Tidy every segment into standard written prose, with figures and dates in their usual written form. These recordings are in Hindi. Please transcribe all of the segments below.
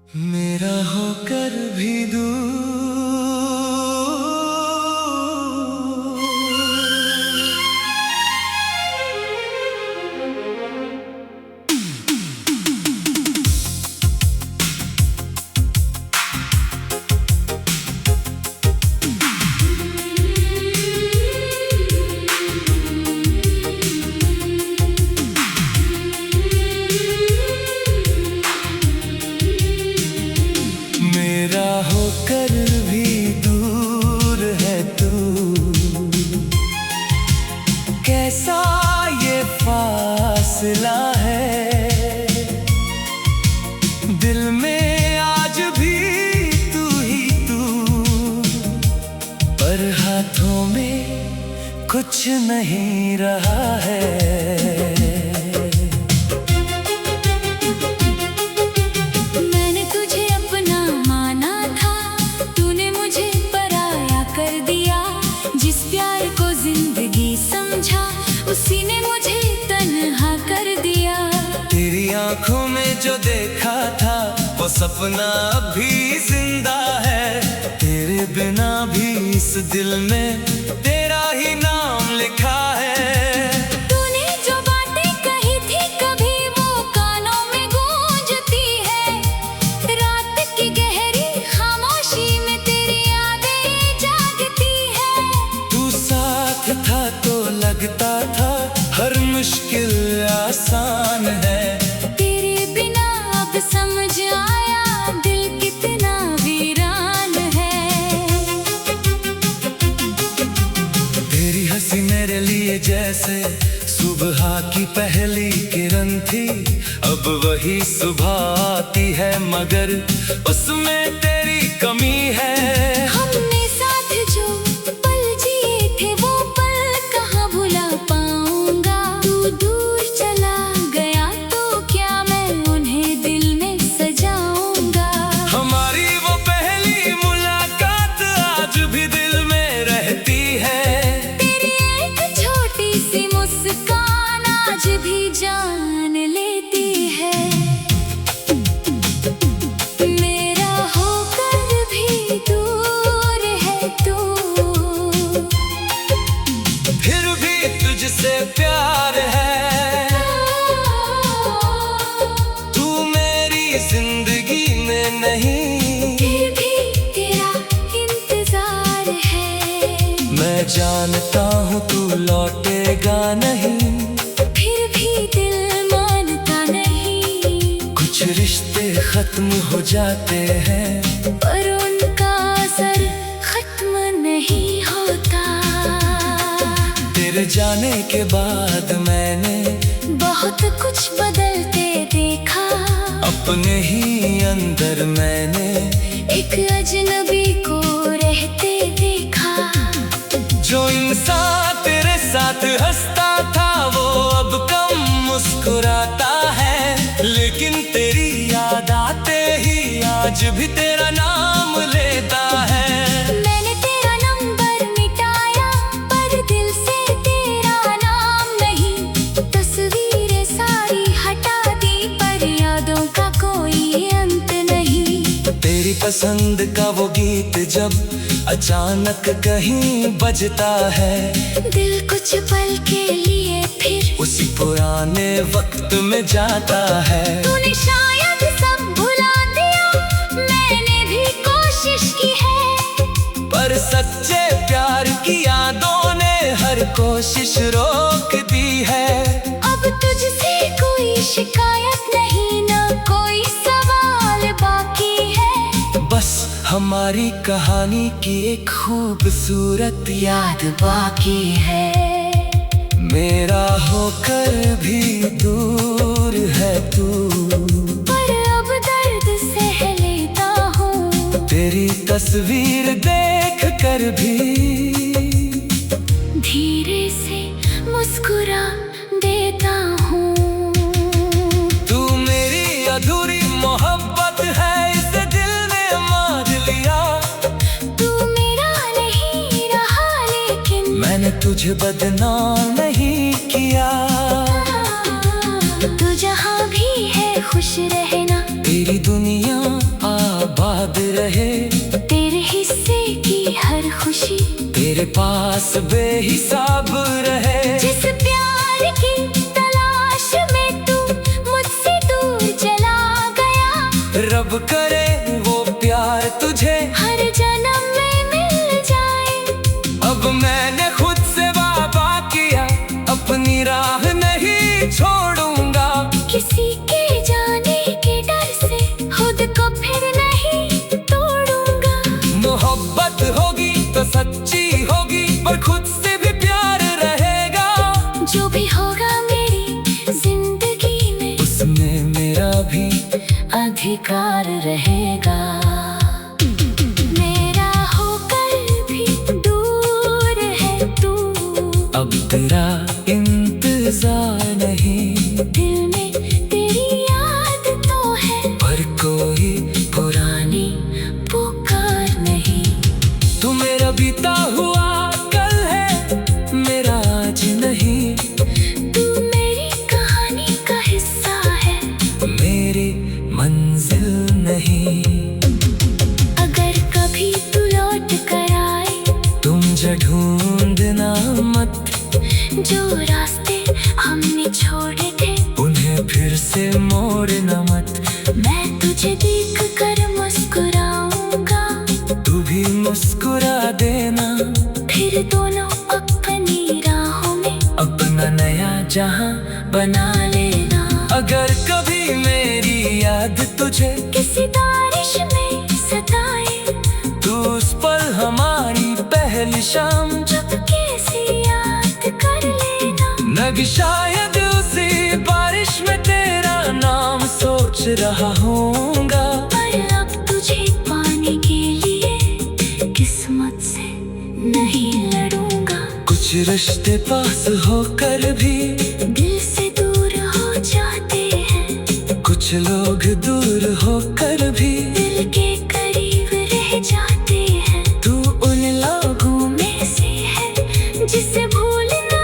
मेरा होकर भी दूर मेरा होकर भी दूर है तू, कैसा ये फासला है। दिल में आज भी तू ही तू, पर हाथों में कुछ नहीं रहा है। उसी ने मुझे तन्हा कर दिया। तेरी आंखों में जो देखा था वो सपना अभी जिंदा है। तेरे बिना भी इस दिल में तेरा ही नाम लिखा है। तूने जो बातें कही थी कभी वो कानों में गूंजती है। रात की गहरी खामोशी में तेरी यादें जागती है। तू साथ था तो लगता था हर मुश्किल आसान है। तेरे बिना अब समझ आया दिल कितना वीरान है। तेरी हंसी मेरे लिए जैसे सुबह की पहली किरण थी। अब वही सुबह आती है मगर उसमें तेरी कमी है। हमने साथ जो पल जिए थे वो पल कहाँ भुला पाऊंगा। तू दूर चला गया तो क्या मैं उन्हें दिल में सजाऊंगा। हमारी वो पहली मुलाकात आज भी दिल में रहती है। तेरी एक छोटी सी मुस्कान आज भी जान लेती है। मेरा होकर भी दूर है तू, फिर भी तुझसे प्यार है। तू मेरी जिंदगी में नहीं, फिर भी तेरा इंतजार है। मैं जानता हूँ तू लौटेगा नहीं। फिर भी दिल मानता नहीं। कुछ रिश्ते खत्म हो जाते हैं पर उनका असर खत्म नहीं होता। तेरे जाने के बाद मैंने बहुत कुछ बदलते देखा। अपने ही अंदर मैंने एक अजनबी को रहते देखा। जो इंसान तेरे साथ हंसता था वो अब कम मुस्कुराता है। लेकिन तेरी याद आते ही आज भी तेरा नाम लेता है। मैंने तेरा नंबर मिटाया पर दिल से तेरा नाम नहीं। तस्वीरें सारी हटा दी पर यादों का कोई अंत नहीं। तेरी पसंद का वो गीत जब अचानक कहीं बजता है, दिल कुछ पल के लिए फिर उसी पुराने वक्त में जाता है। तूने शायद सब भुला दिया, मैंने भी कोशिश की है। पर सच्चे प्यार की यादों ने हर कोशिश रोक दी है। अब तुझसे कोई शिकायत नहीं, ना कोई सवाल बाकी है। बस हमारी कहानी की एक खूबसूरत याद बाकी है। मेरा होकर भी दूर है तू, पर अब दर्द सह लेता हूँ। तेरी तस्वीर देख कर भी धीरे से मुस्कुरा देता हूँ। तू मेरी अधूरी मोहब्बत है, इसे दिल ने मान लिया। तू मेरा नहीं रहा लेकिन मैंने तुझे बदनाम नहीं किया। तू जहाँ भी है खुश रहना। तेरी दुनिया रहे, तेरे हिस्से की हर खुशी तेरे पास बेहिसाब रहे। जिस प्यार की तलाश में तू मुझसे दूर चला गया, रब करे वो प्यार तुझे हर जन्म में मिल जाए। अब मैंने खुद से वादा किया, अपनी राह नहीं छोड़ूंगा। किसी के जाने के डर से खुद को फिर नहीं तोड़ूंगा। मोहब्बत होगी तो सच्ची होगी, पर खुद से भी प्यार रहेगा। जो भी होगा मेरी जिंदगी में, उसमें मेरा भी अधिकार रहेगा। मेरा होकर भी दूर है तू, अब तेरा इंतजार नहीं। दिल में तेरी याद तो है, पर कोई पुरानी पुकार नहीं। तू मेरा बीता हुआ कल है, मेरा आज नहीं। तू मेरी कहानी का हिस्सा है, मेरी मंजिल नहीं। अगर कभी तू लौट कर आए, तुम जो ढूंढना मत, जो रास्ते हमने छोड़े थे उन्हें फिर से मोड़ना मत। मैं तुझे देख कर मुस्कुराऊंगा, तू भी मुस्कुरा देना। फिर दोनों अपनी राहों में अपना नया जहां बना लेना। अगर कभी मेरी याद तुझे किसी बारिश में सताए, तू उस पल हमारी पहली शाम जब कैसी याद कर लेना। नग शायद उसी बारिश में तेरा नाम सोच रहा होऊंगा। पर अब तुझे पाने के लिए किस्मत से नहीं लड़ूंगा। कुछ रिश्ते पास होकर भी दिल से दूर हो जाते हैं, कुछ लोग दूर होकर भी दिल के करीब रह जाते हैं। तू उन लोगों में से है जिसे भूलना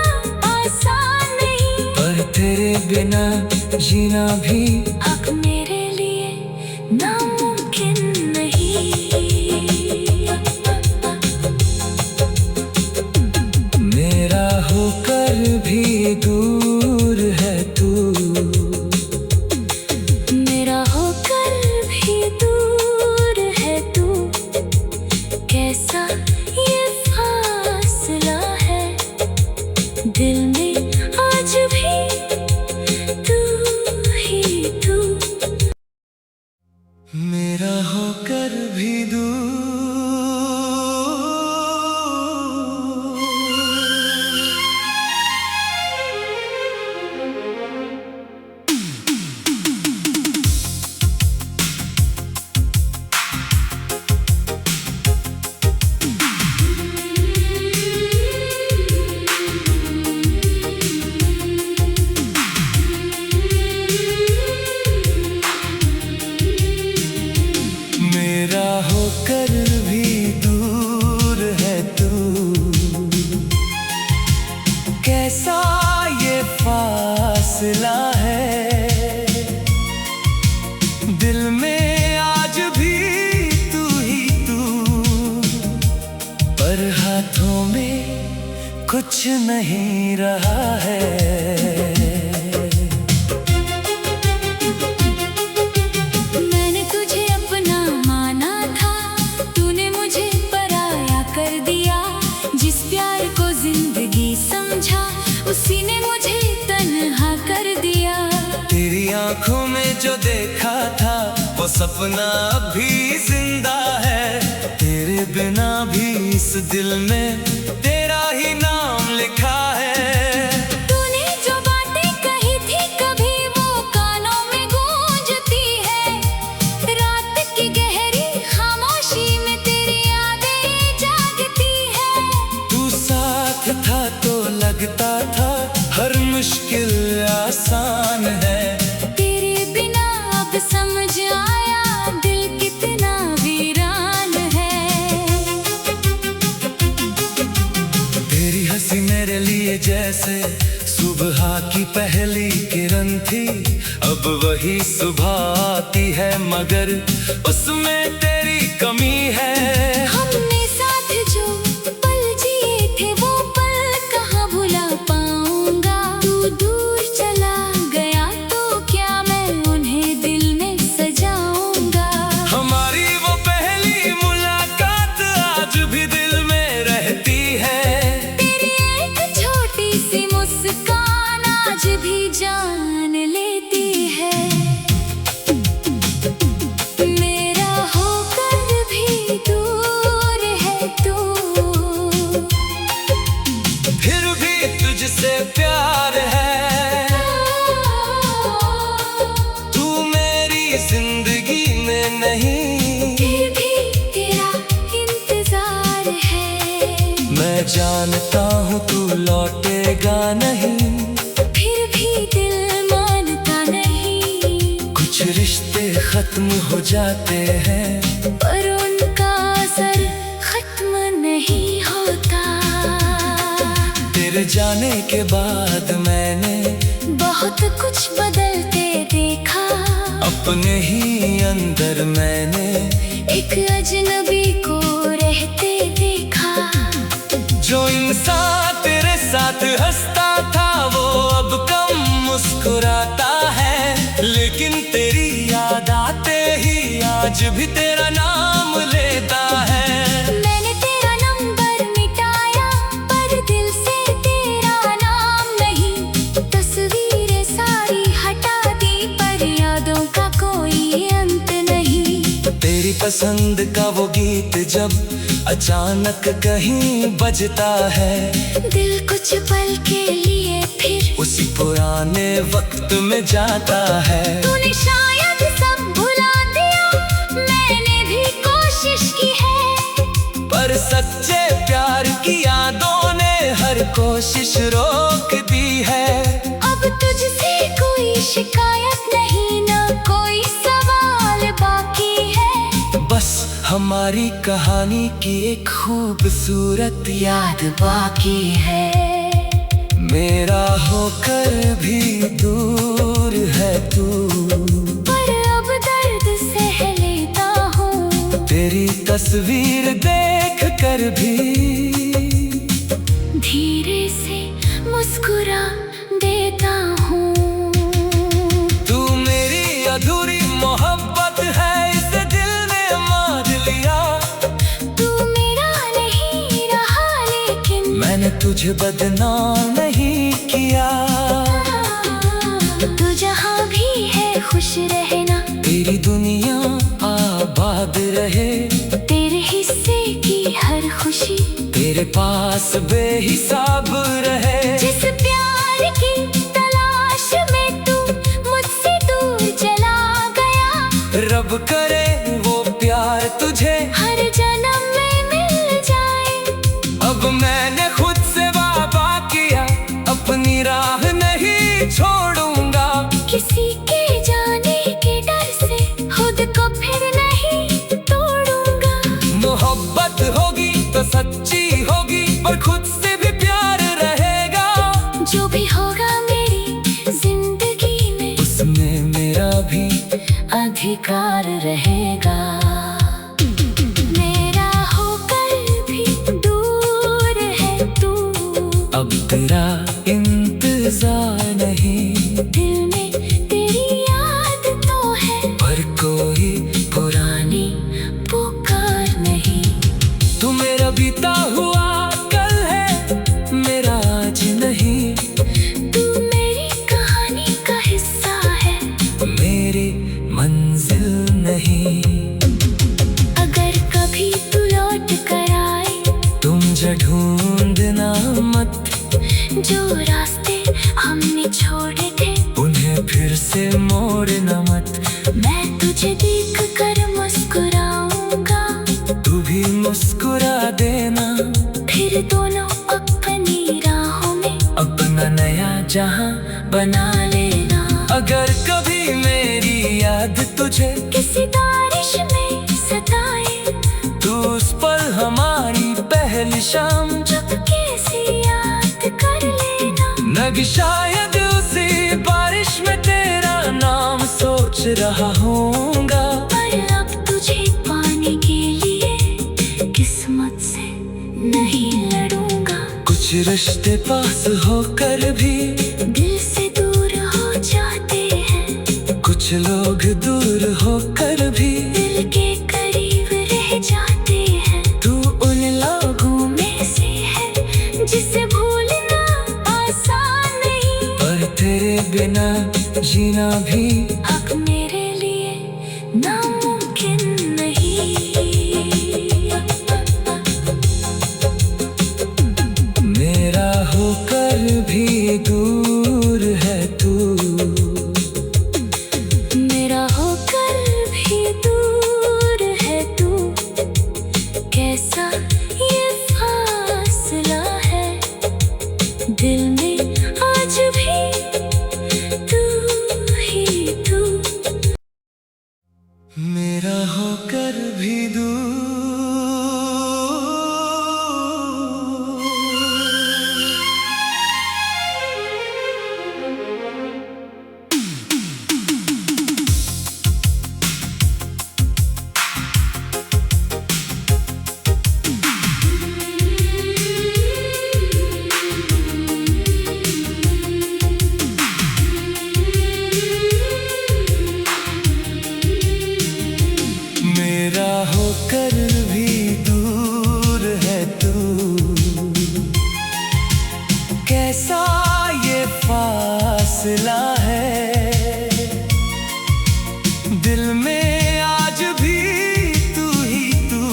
आसान नहीं, पर तेरे बिना जीना भी अब मेरे लिए नामुमकिन नहीं। मेरा होकर भी दूर है तू, मेरा होकर भी दूर है तू। कैसा ये फासला है, दिल में आज भी तू ही तू। मेरा होकर भी दूर। मेरा होकर भी दूर है तू, कैसा ये फासला है। दिल में आज भी तू ही तू, पर हाथों में कुछ नहीं रहा है। मैंने तुझे अपना माना था, तूने मुझे पराया कर दिया। जिस प्यार को जिंदगी समझा, उसी ने मुझे तन्हा कर दिया। तेरी आंखों में जो देखा था, वो सपना अभी जिंदा है। तेरे बिना भी इस दिल में तेरा ही नाम लिखा है। तूने जो बातें कही थी कभी, वो कानों में गूंजती है। रात की गहरी खामोशी में तेरी यादें जागती है। तू साथ था तो लगता था हर मुश्किल आसान है। तेरे बिना अब समझ आया दिल कितना वीरान है। तेरी हंसी मेरे लिए जैसे सुबह की पहली किरण थी। अब वही सुबह आती है, मगर उसमें तेरी कमी है। हमने साथ जो पल जिए थे वो पल कहाँ भुला पाऊंगा। तू दूर चला गया तो क्या मैं उन्हें दिल में सजाऊंगा। हमारी वो पहली मुलाकात आज भी दिल में रहती है। तेरी एक छोटी सी मुस्कान आज भी जान लेती है। मेरा होकर भी दूर है तू, फिर भी तुझसे प्यार है। तू मेरी जिंदगी में नहीं, फिर भी तेरा इंतजार है। मैं जानता हूँ तू लौटेगा नहीं, फिर भी दिल मानता नहीं। कुछ रिश्ते खत्म हो जाते हैं, पर उनका असर खत्म नहीं होता। तेरे जाने के बाद मैंने बहुत कुछ बदलते देखा। अपने ही अंदर मैंने एक अजनबी को रहते देखा। जो इंसान तेरे साथ हंसता था वो अब कम मुस्कुराता है। लेकिन तेरी याद आते ही आज भी तेरा नाम लेता है। मैंने तेरा नंबर मिटाया पर दिल से तेरा नाम नहीं। तस्वीरें सारी हटा दी पर यादों का कोई अंत नहीं। तेरी पसंद का वो गीत जब अचानक कहीं बजता है, दिल कुछ पल के लिए फिर उसी पुराने वक्त में जाता है। तूने शायद सब भुला दिया, मैंने भी कोशिश की है। पर सच्चे प्यार की यादों ने हर कोशिश रोक दी है। अब तुझसे कोई शिकायत नहीं, ना कोई सवाल बाकी है। बस हमारी कहानी की एक खूबसूरत याद बाकी है। मेरा होकर भी दूर है तू, पर अब दर्द सह लेता हूँ। तेरी तस्वीर देख कर भी धीरे से मुस्कुरा देता हूँ। तू मेरी अधूरी मोहब्बत है, इसे दिल ने मान लिया। तू मेरा नहीं रहा लेकिन मैंने तुझे बदनाम नहीं किया। तू जहाँ भी है खुश रहना, तेरी दुनिया आबाद रहे। तेरे हिस्से की हर खुशी तेरे पास बेहिसाब रहे। जिस प्यार की तलाश में तू मुझसे दूर चला गया, रब करे वो प्यार तुझे हर जन्म में मिल जाए। अब मैंने खुद से वादा किया, अपनी राह नहीं छोड़ूंगा। किसी के जाने के डर से खुद को फिर नहीं तोड़ूंगा। मोहब्बत होगी तो सच्ची होगी, पर खुद से भी प्यार रहेगा। जो भी होगा मेरी जिंदगी में उसमें मेरा भी अधिकार रहेगा। मेरा होकर भी दूर है तू, अब तेरा इंतजार नहीं। दिल में तेरी याद तो है पर कोई पुरानी पुकार नहीं। तू मेरा बीता हुआ कल है, मेरा आज नहीं। तू मेरी कहानी का हिस्सा है, मेरी मंजिल नहीं। अगर कभी तू लौट कर आए, तुम जो ढूंढना मत, जो रास्ते हमने छोड़े थे उन्हें फिर से मोड़ना मत। मैं तुझे देख कर मुस्कुराऊंगा, तू भी मुस्कुरा देना। फिर दोनों अपनी राहों में अपना नया जहां बना लेना। अगर कभी मेरी याद तुझे किसी बारिश में सताए, तू उस पल हमारी पहली शाम चुपके से याद कर लेना। नग शायद उसी बारिश में तेरा नाम सोच रहा हूँगा। पर अब तुझे पाने के रिश्ते पास होकर भी दिल से दूर हो जाते हैं। कुछ लोग दूर होकर भी दिल के करीब रह जाते हैं। तू उन लोगों में से है जिसे भूलना आसान नहीं। पर तेरे बिना जीना भी अब मेरे लिए नामुमकिन नहीं। मेरा होकर भी दूर है तू, मेरा होकर भी दूर है तू। कैसा ये फासला है, दिल में आज भी तू ही तू। मेरा होकर भी दूर। मेरा होकर भी दूर है तू, कैसा ये फासला है, दिल में आज भी तू ही तू,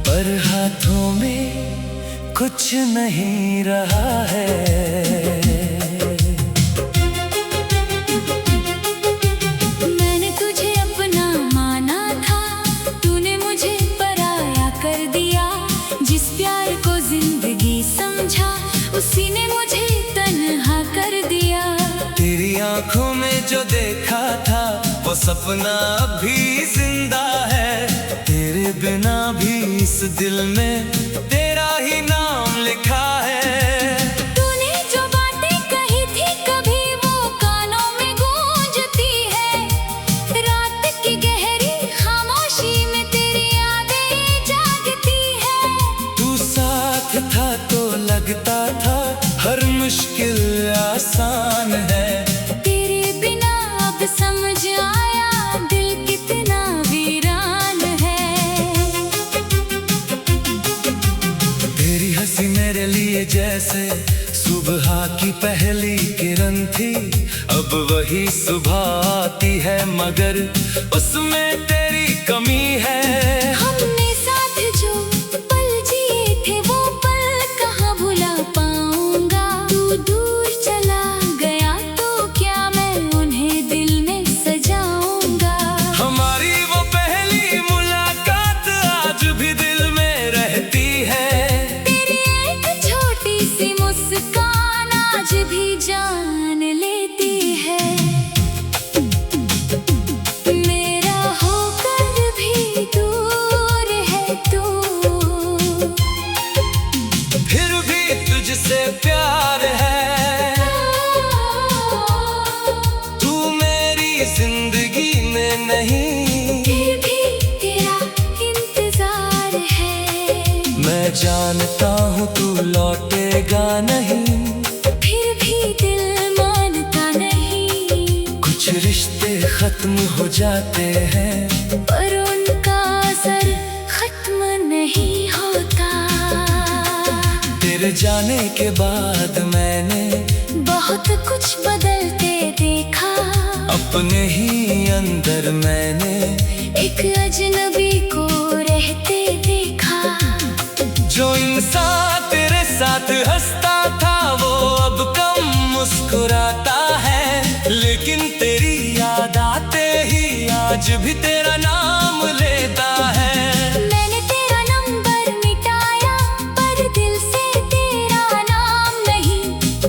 पर हाथों में कुछ नहीं रहा है। उसी ने मुझे तन्हा कर दिया। तेरी आंखों में जो देखा था वो सपना अभी जिंदा है। तेरे बिना भी इस दिल में तेरा ही नाम लिखा है। तूने जो बातें कही थी कभी वो कानों में गूंजती है। रात की गहरी खामोशी में तेरी यादें जागती है। तू साथ था तो लगता था हर मुश्किल आसान है। तेरे बिना अब समझ आया दिल कितना वीरान है। तेरी हंसी मेरे लिए जैसे सुबह की पहली किरण थी। अब वही सुबह आती है मगर उसमें तेरी कमी है। हमने साथ जो पल जिए थे वो पल कहाँ भुला पाऊंगा। तू दूर चला गया तो क्या मैं उन्हें दिल में सजाऊंगा। हमारी वो पहली मुलाकात आज भी दिल में रहती है। तेरी एक छोटी सी मुस्कान आज भी जान लेती है। मेरा होकर भी दूर है तू, फिर भी तुझसे प्यार है। तू मेरी जिंदगी में नहीं, फिर भी तेरा इंतजार है। मैं जानता हूँ तू लौटेगा नहीं। फिर भी दिल मानता नहीं। कुछ रिश्ते खत्म हो जाते हैं पर उनका असर खत्म नहीं होता। तेरे जाने के बाद मैंने बहुत कुछ बदलते देखा। अपने ही अंदर मैंने एक अजनबी को रहते देखा। जो इंसान तेरे साथ हंसता था वो अब कम मुस्कुराता है। लेकिन तेरी याद आते ही आज भी तेरा नाम लेता है। मैंने तेरा नंबर मिटाया पर दिल से तेरा नाम नहीं।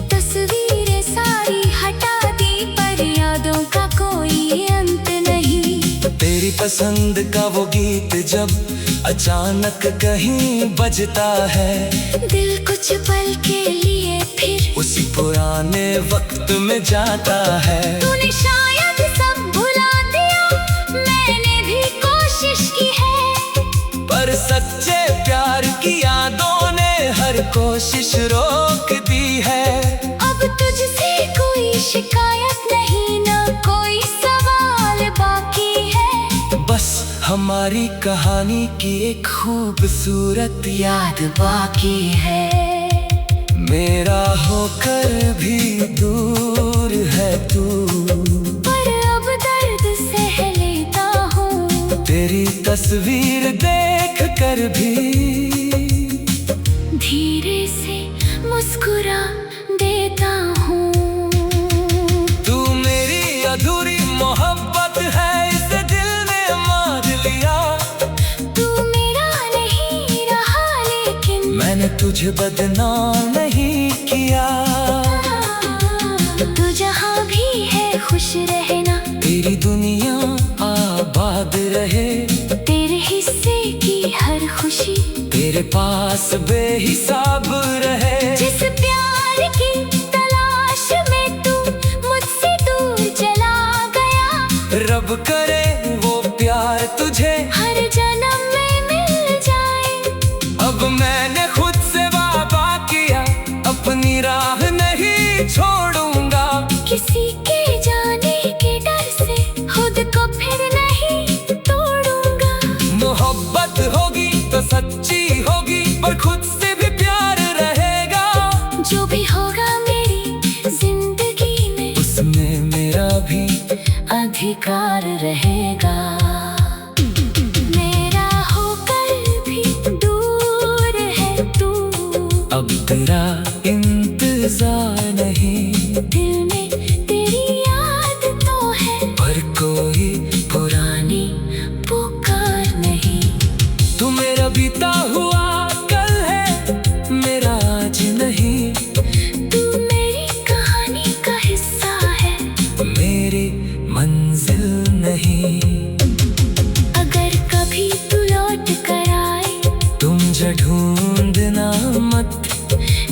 तस्वीरें सारी हटा दी पर यादों का कोई अंत नहीं। तेरी पसंद का वो गीत जब अचानक कहीं बजता है। दिल कुछ पल के लिए फिर उसी पुराने वक्त में जाता है। तूने शायद सब भुला दिया, मैंने भी कोशिश की है। पर सच्चे प्यार की यादों ने हर कोशिश रोक दी है। अब तुझसे कोई शिकायत नहीं, ना कोई सवाल बाकी है। बस हमारी कहानी की एक खूबसूरत याद बाकी है। मेरा होकर भी दूर है तू, पर अब दर्द सह लेता हूँ। तेरी तस्वीर देख कर भी धीरे से मुस्कुरा देता हूँ। तू मेरी अधूरी मोहब्बत है, इसे दिल ने मार लिया। तू मेरा नहीं रहा लेकिन मैंने तुझे बदनाम नहीं किया। तू जहाँ भी है खुश रहना, तेरी दुनिया आबाद रहे। तेरे हिस्से की हर खुशी तेरे पास बेहिसाब रहे। जिस प्यार की तलाश में तू मुझसे दूर चला गया, रब करे वो प्यार तुझे हर जन्म में मिल जाए। अब मैंने खुद से वादा किया, अपनी राह नहीं छोड़ूंगा। किसी के जाने के डर से खुद को फिर नहीं तोड़ूंगा। मोहब्बत होगी तो सच्ची होगी, पर खुद से भी प्यार रहेगा। जो भी होगा मेरी जिंदगी में, उसमें मेरा भी अधिकार रहेगा। मेरा होकर भी दूर है तू, अब तेरा इंतजार नहीं। दिल में तेरी याद तो है, पर कोई पुरानी पुकार नहीं। तू मेरा बीता हुआ कल है, मेरा आज नहीं। तू मेरी कहानी का हिस्सा है, मेरी मंजिल नहीं। अगर कभी तू लौट कर आए, तुम जो ढूंढना मत,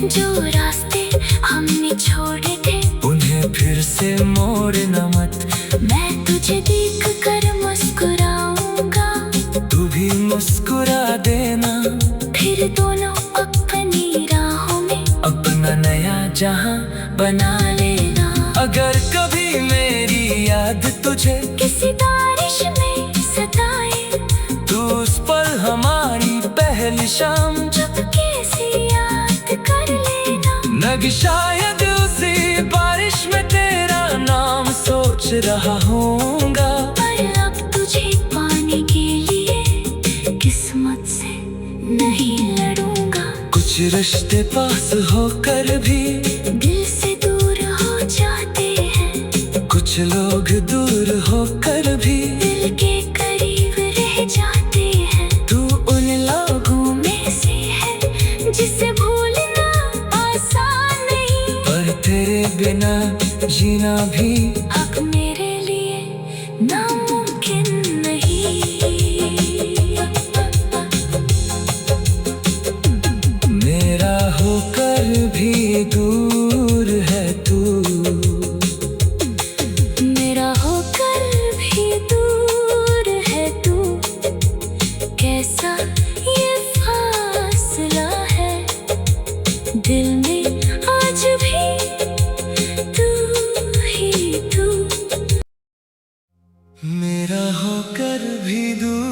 जो रास्ते हमने छोड़े थे उन्हें फिर से मोड़ना मत। मैं तुझे देख कर मुस्कुराऊंगा, तू भी मुस्कुरा देना। फिर दोनों अपनी राहों में अपना नया जहां बना लेना। अगर कभी मेरी याद तुझे किसी बारिश में सताए, तू उस पल हमारी पहली शाम चुपके से याद कर लेना। नग शायद उसी बारिश में तेरा नाम सोच रहा होऊंगा। पर अब तुझे पाने के लिए किस्मत से नहीं लड़ूंगा। कुछ रिश्ते पास होकर भी दिल से दूर हो जाते हैं, कुछ लोग दूर होकर भी दिल के करीब रह जाते हैं। तू उन लोगों में से है जिसे भूलना आसान नहीं, पर तेरे बिना जीना भी अब मेरे लिए नामुमकिन नहीं। मेरा होकर भी दूर है तू, मेरा होकर भी दूर है तू। कैसा ये फासला है, दिल में आज भी तू ही तू। मेरा होकर भी दूर।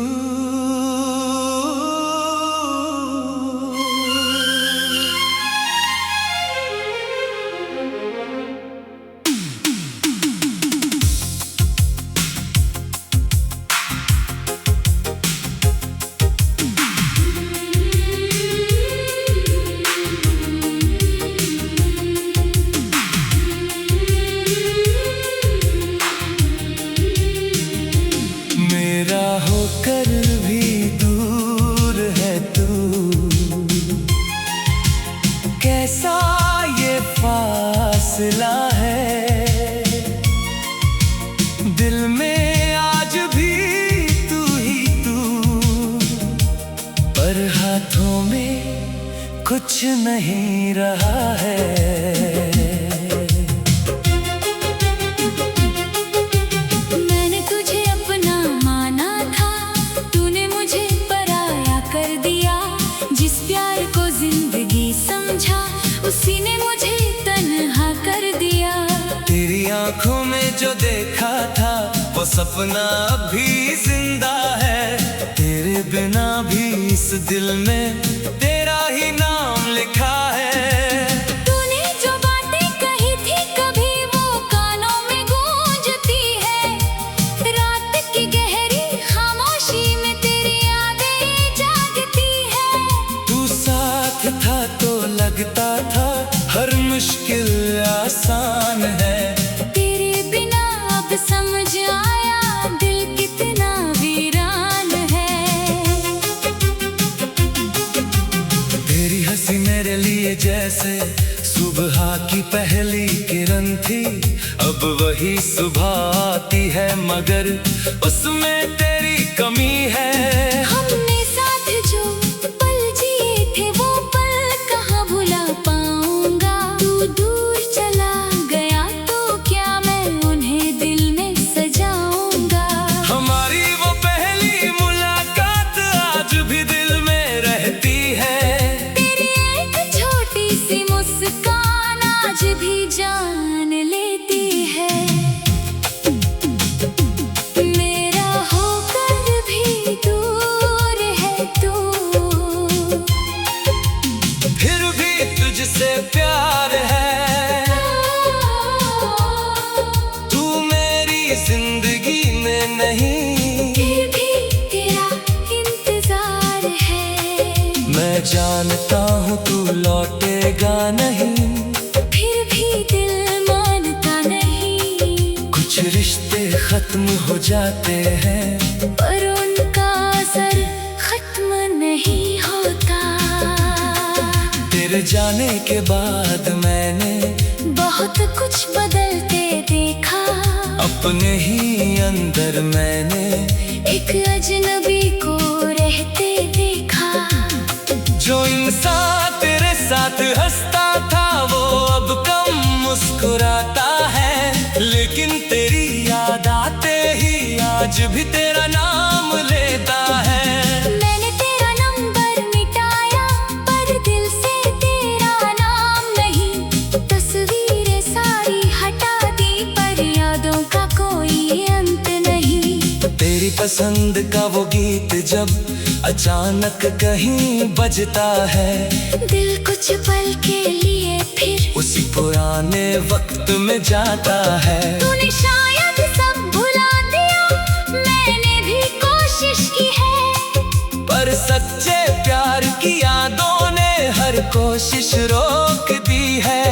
मेरा होकर भी दूर है तू, कैसा ये फासला है, दिल में आज भी तू ही तू, पर हाथों में कुछ नहीं रहा है। जिस प्यार को जिंदगी समझ जो देखा था वो सपना अभी जिंदा है। तेरे बिना भी इस दिल में तेरा ही नाम लिखा है। तूने जो बातें कही थी कभी वो कानों में गूंजती है। रात की गहरी खामोशी में तेरी यादें जागती है। तू साथ था तो लगता था हर मुश्किल आसान है। तेरे बिना अब समझ आया दिल कितना वीरान है। तेरी हंसी मेरे लिए जैसे सुबह की पहली किरण थी। अब वही सुबह आती है मगर उसमें तेरी कमी है। हमने साथ जो पल जिए थे वो पल कहाँ भुला पाऊंगा। तू दूर चला गया तो क्या मैं उन्हें दिल में सजाऊंगा। हमारी वो पहली मुलाकात आज भी दिल में रहती है। तेरी एक छोटी सी मुस्कान आज भी जान लेती है। मेरा होकर भी दूर है तू, फिर भी तुझसे प्यार है। तू मेरी जिंदगी में नहीं, फिर भी तेरा इंतजार है। मैं जानता हूँ तू लौटेगा नहीं। फिर भी दिल मानता नहीं। कुछ रिश्ते खत्म हो जाते हैं पर उनका असर खत्म नहीं होता। तेरे जाने के बाद मैंने बहुत कुछ बदलते देखा। अपने ही अंदर मैंने एक अजनबी को रहते देखा। जो इंसान तेरे साथ हंसता था वो अब कम मुस्कुराता है। लेकिन तेरी याद आते ही आज भी तेरा नाम लेता है। मैंने तेरा नंबर मिटाया पर दिल से तेरा नाम नहीं। तस्वीरें सारी हटा दी पर यादों का कोई अंत नहीं। तेरी पसंद का वो गीत जब अचानक कहीं बजता है। दिल कुछ पल के लिए फिर उसी पुराने वक्त में जाता है। तूने शायद सब भुला दिया, मैंने भी कोशिश की है। पर सच्चे प्यार की यादों ने हर कोशिश रोक दी है।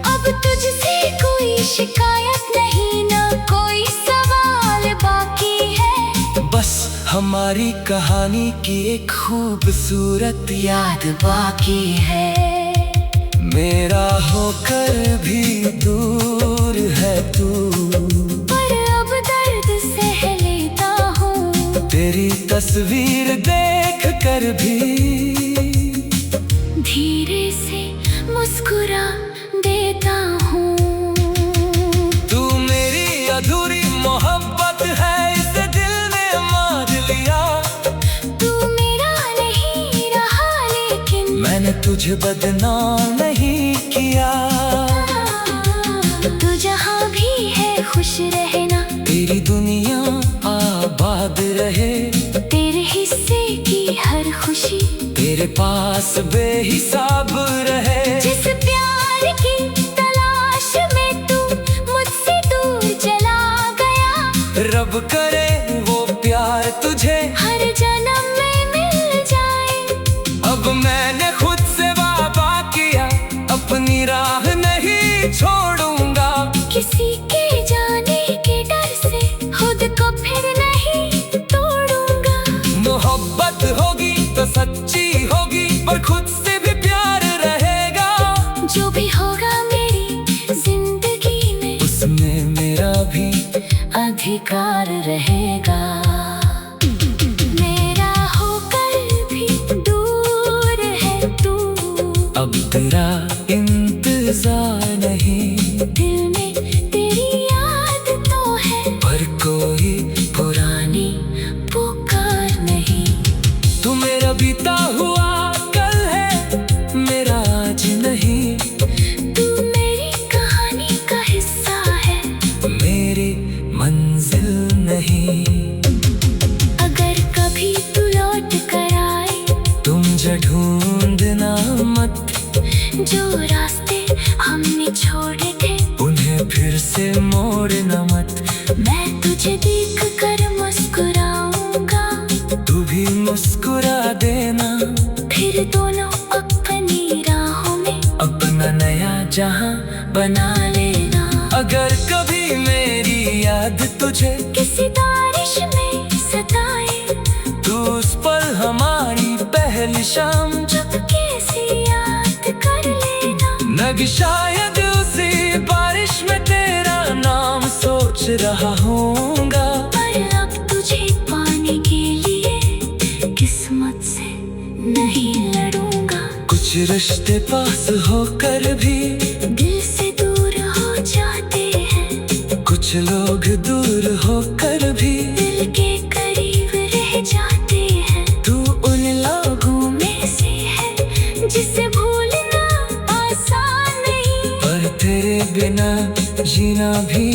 अब तुझसे कोई शिकायत नहीं, ना कोई सवाल बाकी है। बस हमारी कहानी की एक खूबसूरत याद बाकी है। मेरा होकर भी दूर है तू, पर अब दर्द सह लेता हूँ। तेरी तस्वीर देख कर भी धीरे से मुस्कुरा देता हूँ। तू मेरी अधूरी मोहब्बत है, इसे दिल ने मान लिया। तू मेरा नहीं रहा लेकिन मैंने तुझे बदनाम नहीं किया। तू जहाँ भी है खुश रहना। तेरी दुनिया आबाद रहे। तेरे हिस्से की हर खुशी तेरे पास बेहिसाब रहे। जिस प्यार की तलाश में तू मुझसे दूर चला गया। रब करे वो प्यार तुझे हर जन्म में मिल जाए। अब मैंने खुद से वादा किया, अपनी राह नहीं छोड़ूंगा। किसी के जाने के डर से खुद को फिर नहीं तोड़ूंगा। मोहब्बत होगी तो सच्ची होगी, पर खुद से भी प्यार रहेगा। जो भी होगा मेरी जिंदगी में उसमें मेरा भी अधिकार रहेगा। मेरा होकर भी दूर है तू, अब तेरा इंतजार नहीं। दिल में तेरी याद तो है पर कोई पुरानी पुकार नहीं। तू मेरा बीता हुआ कल है, मेरा आज नहीं। तू मेरी कहानी का हिस्सा है। मेरे मुझे ढूंढना मत, जो रास्ते हमने छोड़े थे उन्हें फिर से मोड़ना मत। मैं तुझे देख कर मुस्कुराऊंगा, तू भी मुस्कुरा देना, फिर दोनों अपनी राहों में अपना नया जहां बना लेना। अगर कभी मेरी याद तुझे किसी बारिश में सताए, तू उस पल हमारी पहली शाम जब कैसी याद कर लेना। नग शायद उसी बारिश में तेरा नाम सोच रहा होऊंगा, पर अब तुझे पाने के लिए किस्मत से नहीं लड़ूंगा। कुछ रिश्ते पास होकर भी दिल से दूर हो जाते हैं, कुछ लोग दूर होकर भी दिल के करीब रह जाते हैं। तू उन लोगों में से है जिसे भूलना आसान नहीं, पर तेरे बिना जीना भी